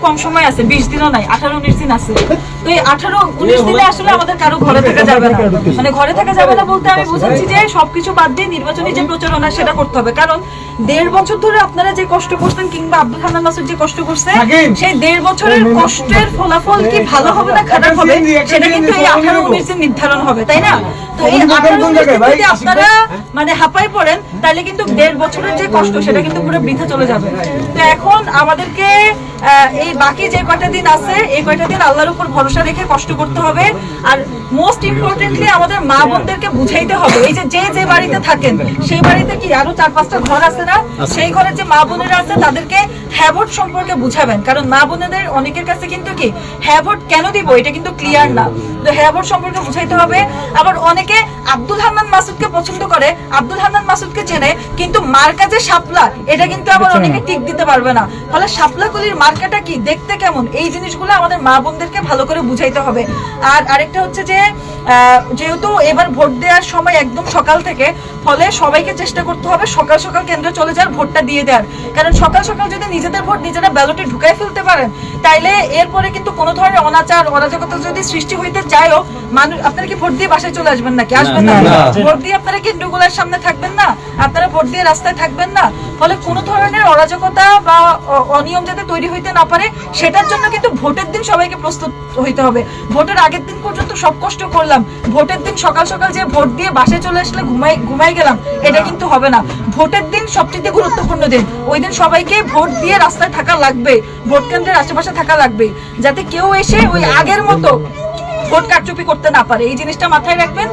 কম সময় আছে, 20 দিনও নাই, 18-19 দিন আছে। তো এই 18-19 দিনে আসলে আমাদের কারো ঘরে থাকা যাবে না। মানে ঘরে থাকা যাবে না বলতে আমি বুঝাচ্ছি যে সবকিছু বাদ দিয়ে নির্বাচনী যে প্রচারণা সেটা করতে হবে। কারণ 1.5 বছর ধরে আপনারা যে কষ্ট করছেন কিংবা আব্দুল হান্নান মাসুদ যে কষ্ট করছে, সেই 1.5 বছরের কষ্টের ফলাফল কি ভালো হবে না খারাপ হবে সেটা কিন্তু এই 18-19 দিন নির্ধারণ হবে, তাই না? তো এই 18-19 দিন যদি আপনারা মানে হাঁপাই পড়েন তাহলে কিন্তু 1.5 বছরের যে কষ্ট সেটা কিন্তু পুরো বৃথা চলে যাবে। তো এখন আমাদেরকে এই বাকি যে কয়টা দিন আছে এই কয়টা দিন আল্লাহর উপর ভরসা রেখে কষ্ট করতে হবে। আর মোস্ট ইম্পর্টেন্টলি আমাদের মা বোনদেরকে বুঝাইতে হবে, এই যে যে বাড়িতে থাকেন সেই বাড়িতে কি আরো 4-5টা ঘর আছে না, সেই ঘরের যে মা বোনেরা আছে তাদেরকে হ্যাঁ ভোট সম্পর্কে বুঝাবেন। কারণ মা বোনেদের অনেকের কাছে কিন্তু কি হ্যাঁ ভোট কেন দিব এটা কিন্তু ক্লিয়ার না। তো হ্যাঁ ভোট সম্পর্কে বুঝাইতে হবে। আবার অনেকে আব্দুল হান্নান মাসুদকে পছন্দ করে, আব্দুল হান্নান মাসুদকে চেনে, কিন্তু মার্কা যে শাপলা এটা কিন্তু আবার অনেকে টিক দিতে পারবে না। ফলে শাপলাগুলির মার্কাটা কি, দেখতে কেমন, এই জিনিসগুলো আমাদের মা বোনদেরকে ভালো করে বুঝাইতে হবে। আর আরেকটা হচ্ছে যে যেহেতু এবার ভোট দেওয়ার সময় একদম সকাল থেকে, ফলে সবাইকে চেষ্টা করতে হবে সকাল সকাল কেন্দ্রে চলে যাওয়ার, ভোটটা দিয়ে দেওয়ার। কারণ সকাল সকাল যদি নিজেদের ভোট নিজেরা ব্যালটে ঢুকাই ফেলতে পারেন তাইলে এরপরে কিন্তু কোনো ধরনের অনাচার অরাজকতা যদি সৃষ্টি হইতে চায়ও, মানুষ আপনারা কি ভোট দিয়ে বাসায় চলে আসবেন নাকি? আসবেন না। ভোট দিয়ে আপনারা কেন্দ্রগুলোর সামনে থাকবেন না, আপনারা ভোট দিয়ে রাস্তায় থাকবেন না। ফলে কোনো ধরনের অরাজকতা বা অনিয়ম যাতে তৈরি হইতে না পারে সেটার জন্য কিন্তু ভোটের দিন সবাইকে প্রস্তুত হইতে হবে। ভোটের আগের দিন পর্যন্ত সব কষ্ট করলাম, ভোটের দিন সকাল সকাল যে ভোট দিয়ে বাসায় চলে আসলে ঘুমাই গেলাম, এটা কিন্তু হবে না। ভোটের দিন সবচেয়ে গুরুত্বপূর্ণ দিন, ওই দিন সবাইকে ভোট দিয়ে রাস্তায় থাকা লাগবে, ভোট কেন্দ্রের আশেপাশে থাকা লাগবে, যাতে কেউ এসে ওই আগের মতো ভোট কারচুপি করতে না পারে। এই জিনিসটা মাথায় রাখবেন।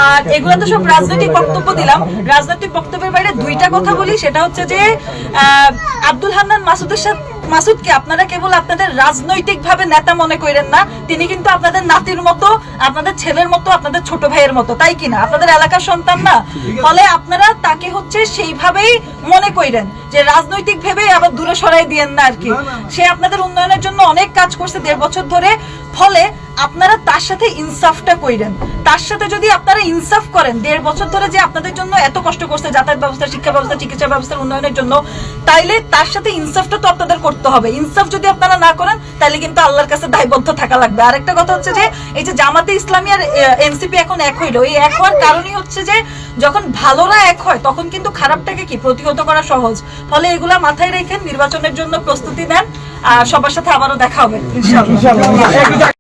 আর এগুলো তো সব রাজনৈতিক বক্তব্য দিলাম, রাজনৈতিক বক্তব্যের বাইরে 2টা কথা বলি। সেটা হচ্ছে যে আব্দুল হান্নান মাসুদকে আপনারা কেবল আপনাদের রাজনৈতিক ভাবে নেতা মনে করেন না, তিনি কিন্তু আপনাদের নাতির মতো, আপনাদের ছেলের মতো, আপনাদের ছোট ভাইয়ের মতো, তাই কিনা? আপনাদের এলাকার সন্তান না? ফলে আপনারা তাকে হচ্ছে সেইভাবেই মনে করেন, যে রাজনৈতিক ভেবে আবার দূরে সরাই দিয়েন না আর কি। সে আপনাদের উন্নয়নের জন্য অনেক কাজ করছে 1.5 বছর ধরে। ফলে আপনারা তার সাথে ইনসাফটা কইরেন। তার সাথে যদি আপনারা ইনসাফ করেন, 1.5 বছর ধরে যে আপনাদের জন্য এত কষ্ট করছে যাতায়াত ব্যবস্থা, শিক্ষা ব্যবস্থা, চিকিৎসা ব্যবস্থার উন্নয়নের জন্য, তাইলে তার সাথে ইনসাফটা তো আপনাদের করতে হবে। ইনসাফ যদি আপনারা না করেন তাহলে কিন্তু আল্লাহর কাছে দায়বদ্ধ থাকা লাগবে। আরেকটা কথা হচ্ছে যে এই যে জামাতে ইসলামী আর এনসিপি এখন এক হইলো, এই এক হওয়ার কারণই হচ্ছে যে যখন ভালোরা এক হয় তখন কিন্তু খারাপটাকে কি প্রতিহত করা সহজ। ফলে এগুলা মাথায় রেখে নির্বাচনের জন্য প্রস্তুতি নেন। আর সবার সাথে আবারও দেখা হবে ইনশাআল্লাহ।